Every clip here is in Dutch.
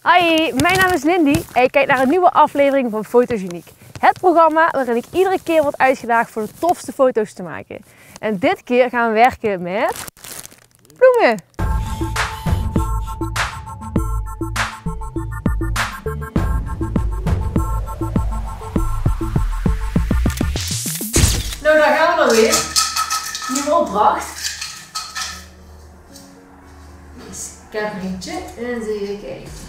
Hoi, mijn naam is Lindy en je kijkt naar een nieuwe aflevering van Fotogeniek. Het programma waarin ik iedere keer word uitgedaagd voor de tofste foto's te maken. En dit keer gaan we werken met bloemen. Nou, daar gaan we dan weer. Nieuwe opdracht. Ik heb er eentje en eens even kijken.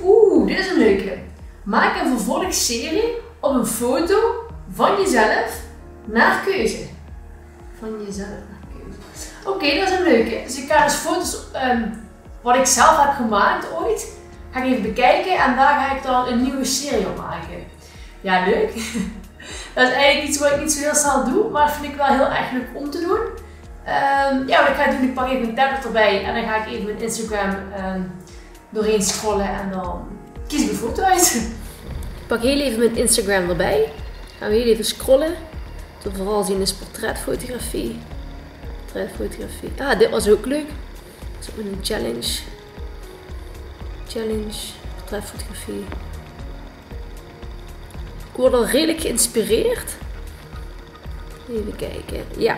Oeh, dit is een leuke. Maak een vervolgserie op een foto van jezelf naar keuze. Van jezelf naar keuze. Oké, dat is een leuke. Dus ik ga dus foto's wat ik zelf heb gemaakt ooit, ga ik even bekijken en daar ga ik dan een nieuwe serie op maken. Ja, leuk. Dat is eigenlijk iets wat ik niet zo heel snel doe, maar dat vind ik wel heel erg leuk om te doen. Ja, wat ik ga doen, ik pak even mijn tablet erbij en dan ga ik even mijn Instagram doorheen scrollen en dan kies ik een foto uit. Ik pak heel even mijn Instagram erbij. Gaan we heel even scrollen. Wat we vooral zien is portretfotografie. Portretfotografie. Ah, dit was ook leuk. Dat is ook een challenge. Challenge, portretfotografie. Ik word al redelijk geïnspireerd. Even kijken. Ja.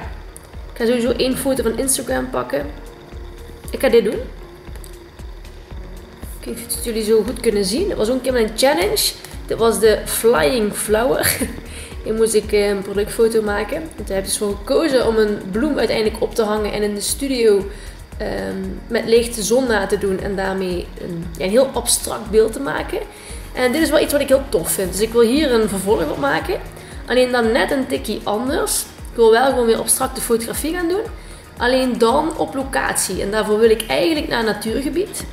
Ik ga sowieso één foto van Instagram pakken. Ik ga dit doen. Kijk of jullie zo goed kunnen zien. Dat was ook een keer een challenge. Dit was de Flying Flower. Hier moest ik een productfoto maken. En toen heb ik dus voor gekozen om een bloem uiteindelijk op te hangen en in de studio met lichte zon na te doen. En daarmee een heel abstract beeld te maken. En dit is wel iets wat ik heel tof vind. Dus ik wil hier een vervolg op maken. Alleen dan net een tikkie anders. Ik wil wel gewoon weer abstracte fotografie gaan doen. Alleen dan op locatie. En daarvoor wil ik eigenlijk naar een natuurgebied.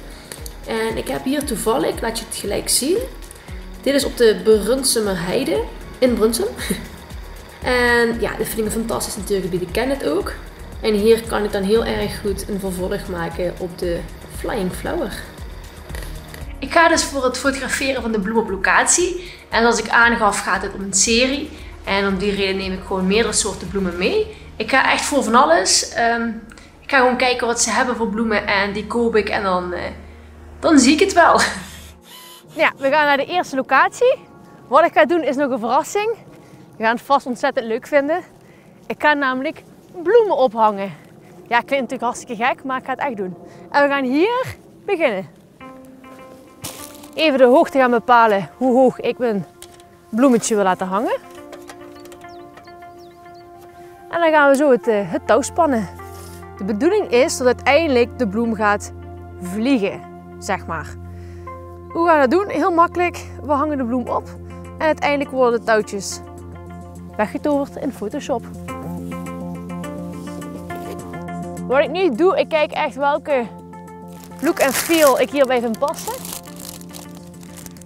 En ik heb hier toevallig, ik laat je het gelijk zien. Dit is op de Brunsumer Heide in Brunsum. En ja, dit vind ik een fantastisch natuurgebied. Ik ken het ook. En hier kan ik dan heel erg goed een vervolg maken op de Flying Flower. Ik ga dus voor het fotograferen van de bloem op locatie. En zoals ik aangaf gaat het om een serie. En om die reden neem ik gewoon meerdere soorten bloemen mee. Ik ga echt voor van alles. Ik ga gewoon kijken wat ze hebben voor bloemen en die koop ik en dan zie ik het wel. Ja, we gaan naar de eerste locatie. Wat ik ga doen is nog een verrassing. We gaan het vast ontzettend leuk vinden. Ik ga namelijk bloemen ophangen. Ja, klinkt natuurlijk hartstikke gek, maar ik ga het echt doen. En we gaan hier beginnen. Even de hoogte gaan bepalen hoe hoog ik mijn bloemetje wil laten hangen. En dan gaan we zo het touw spannen. De bedoeling is dat uiteindelijk de bloem gaat vliegen, zeg maar. Hoe gaan we dat doen? Heel makkelijk. We hangen de bloem op en uiteindelijk worden de touwtjes weggetoverd in Photoshop. Wat ik nu doe, ik kijk echt welke look en feel ik hierbij vind passen.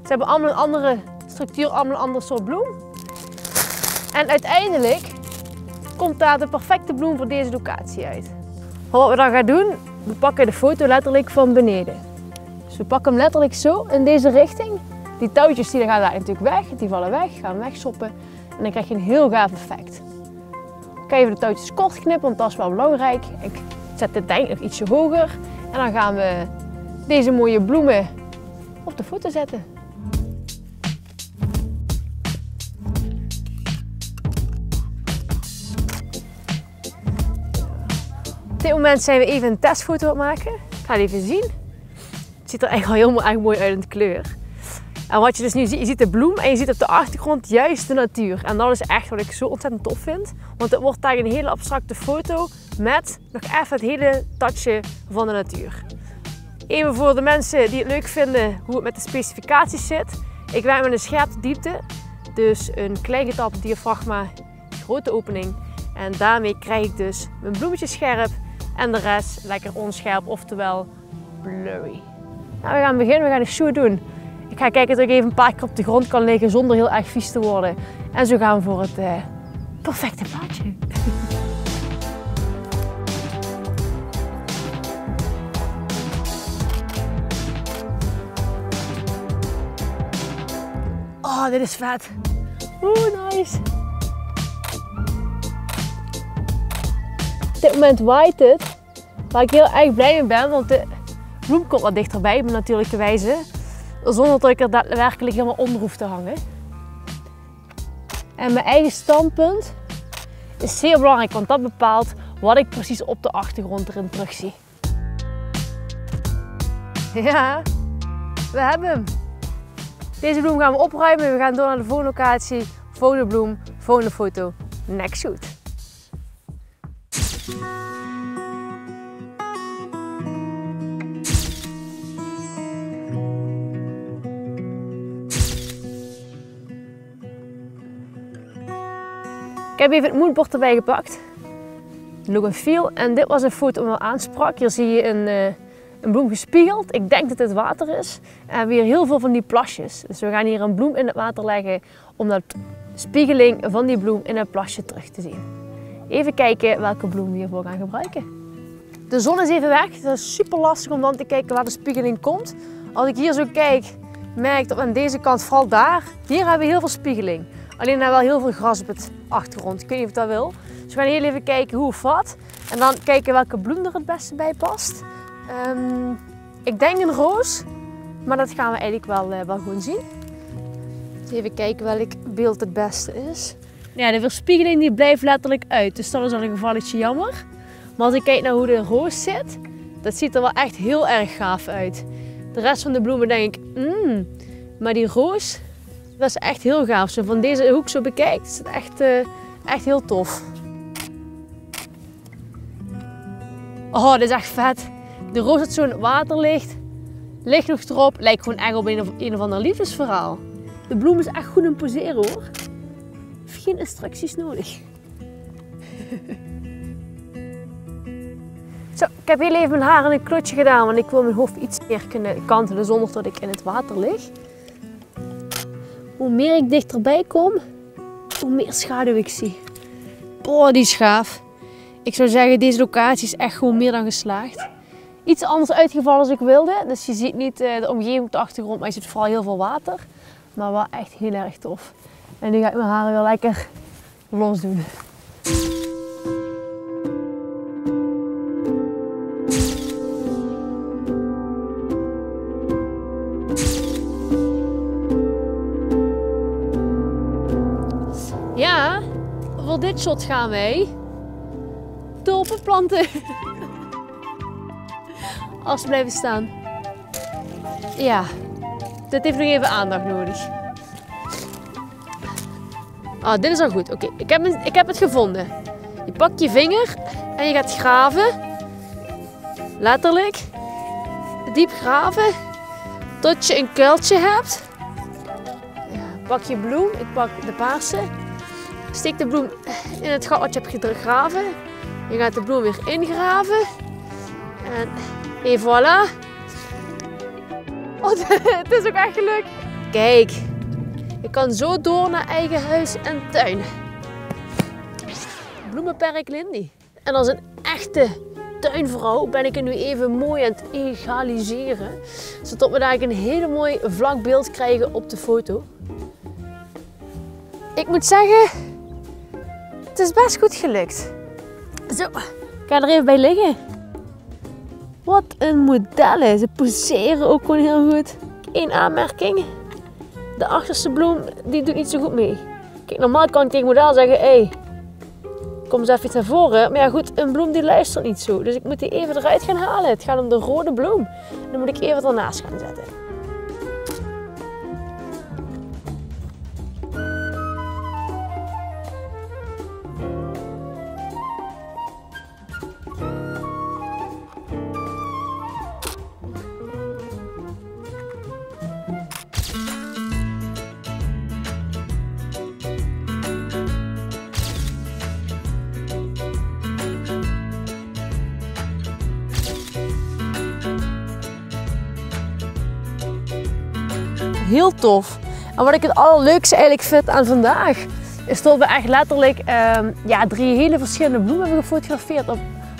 Ze hebben allemaal een andere structuur, allemaal een ander soort bloem. En uiteindelijk komt daar de perfecte bloem voor deze locatie uit. Wat we dan gaan doen, we pakken de foto letterlijk van beneden. Dus we pakken hem letterlijk zo in deze richting. Die touwtjes die gaan daar natuurlijk weg, die vallen weg, gaan wegsoppen. En dan krijg je een heel gaaf effect. Ik ga even de touwtjes kort knippen, want dat is wel belangrijk. Ik zet dit denk ik nog ietsje hoger. En dan gaan we deze mooie bloemen op de foto zetten. Op dit moment zijn we even een testfoto aan het maken. Ik ga het even zien. Het ziet er echt al heel erg mooi uit in de kleur. En wat je dus nu ziet, je ziet de bloem en je ziet op de achtergrond juist de natuur. En dat is echt wat ik zo ontzettend tof vind. Want het wordt daar een hele abstracte foto met nog even het hele touchje van de natuur. Even voor de mensen die het leuk vinden hoe het met de specificaties zit. Ik werk met een scherpte diepte. Dus een klein getapeld diafragma, grote opening. En daarmee krijg ik dus mijn bloemetje scherp en de rest lekker onscherp, oftewel blurry. Nou, we gaan beginnen, we gaan een shoot doen. Ik ga kijken dat ik even een paar keer op de grond kan liggen zonder heel erg vies te worden. En zo gaan we voor het perfecte plaatje. Oh, dit is vet. Oeh, nice. Op dit moment waait het. Waar ik heel erg blij mee ben, want de bloem komt wat dichterbij op natuurlijke wijze. Zonder dat ik er daadwerkelijk helemaal onder hoef te hangen. En mijn eigen standpunt is zeer belangrijk, want dat bepaalt wat ik precies op de achtergrond erin terugzie. Ja, we hebben hem. Deze bloem gaan we opruimen. We gaan door naar de volgende locatie. Volgende bloem, volgende foto. Next shoot. Ik heb even het moodboard erbij gepakt. Look and feel. En dit was een foto die me aansprak. Hier zie je een bloem gespiegeld. Ik denk dat dit water is. En weer heel veel van die plasjes. Dus we gaan hier een bloem in het water leggen om de spiegeling van die bloem in het plasje terug te zien. Even kijken welke bloem we hiervoor gaan gebruiken. De zon is even weg. Het is super lastig om dan te kijken waar de spiegeling komt. Als ik hier zo kijk, merk ik dat aan deze kant, vooral daar, hier hebben we heel veel spiegeling. Alleen daar wel heel veel gras op het achtergrond. Ik weet niet of dat wil. Dus we gaan heel even kijken hoe of wat. En dan kijken welke bloem er het beste bij past. Ik denk een roos, maar dat gaan we eigenlijk wel gewoon zien. Dus even kijken welk beeld het beste is. Ja, de weerspiegeling die blijft letterlijk uit, dus dat is al een gevalletje jammer. Maar als ik kijk naar hoe de roos zit, dat ziet er wel echt heel erg gaaf uit. De rest van de bloemen denk ik, maar die roos, dat is echt heel gaaf. Als je van deze hoek zo bekijkt, is het echt heel tof. Oh, dit is echt vet. De roos dat zo in het water ligt nog erop, lijkt gewoon echt op een of ander liefdesverhaal. De bloem is echt goed in poseren hoor. Heeft geen instructies nodig. Zo, ik heb heel even mijn haar in een klotje gedaan, want ik wil mijn hoofd iets meer kunnen kantelen zonder dat ik in het water lig. Hoe meer ik dichterbij kom, hoe meer schaduw ik zie. Boah, die is gaaf. Ik zou zeggen, deze locatie is echt gewoon meer dan geslaagd. Iets anders uitgevallen als ik wilde. Dus je ziet niet de omgeving op de achtergrond, maar je ziet vooral heel veel water. Maar wel echt heel erg tof. En nu ga ik mijn haren weer lekker los doen. Ja, voor dit shot gaan wij tulpen planten. Als ze blijven staan. Ja, dit heeft nog even aandacht nodig. Ah, dit is al goed. Oké, ik heb het gevonden. Je pakt je vinger en je gaat graven. Letterlijk. Diep graven. Tot je een kuiltje hebt. Ja, pak je bloem. Ik pak de paarse. Steek de bloem in het gat wat je hebt gegraven. Je gaat de bloem weer ingraven. En voilà. Oh, het is ook echt gelukt. Kijk, je kan zo door naar eigen huis en tuin. Bloemenperk Lindy. En als een echte tuinvrouw ben ik het nu even mooi aan het egaliseren. Zodat we daar een hele mooi vlak beeld krijgen op de foto. Ik moet zeggen, het is best goed gelukt. Zo, ik ga er even bij liggen. Wat een modellen. Ze poseren ook gewoon heel goed. Eén aanmerking. De achterste bloem die doet niet zo goed mee. Kijk, normaal kan ik tegen model zeggen, hey, kom eens even naar voren. Maar ja goed, een bloem die luistert niet zo. Dus ik moet die even eruit gaan halen. Het gaat om de rode bloem. Dan moet ik even ernaast gaan zetten. Heel tof. En wat ik het allerleukste eigenlijk vind aan vandaag, is dat we echt letterlijk 3 hele verschillende bloemen hebben gefotografeerd op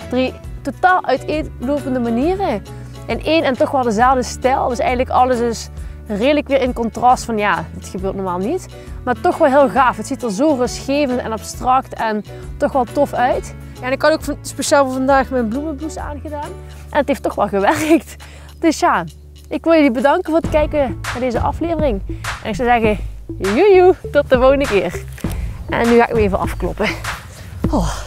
3 totaal uiteenlopende manieren. In één en toch wel dezelfde stijl. Dus eigenlijk alles is redelijk weer in contrast van ja, dit gebeurt normaal niet. Maar toch wel heel gaaf. Het ziet er zo rustgevend en abstract en toch wel tof uit. Ja, en ik had ook speciaal voor vandaag mijn bloemenblouse aangedaan. En het heeft toch wel gewerkt. Dus ja, ik wil jullie bedanken voor het kijken naar deze aflevering. En ik zou zeggen, joejoe, tot de volgende keer. En nu ga ik hem even afkloppen. Oh.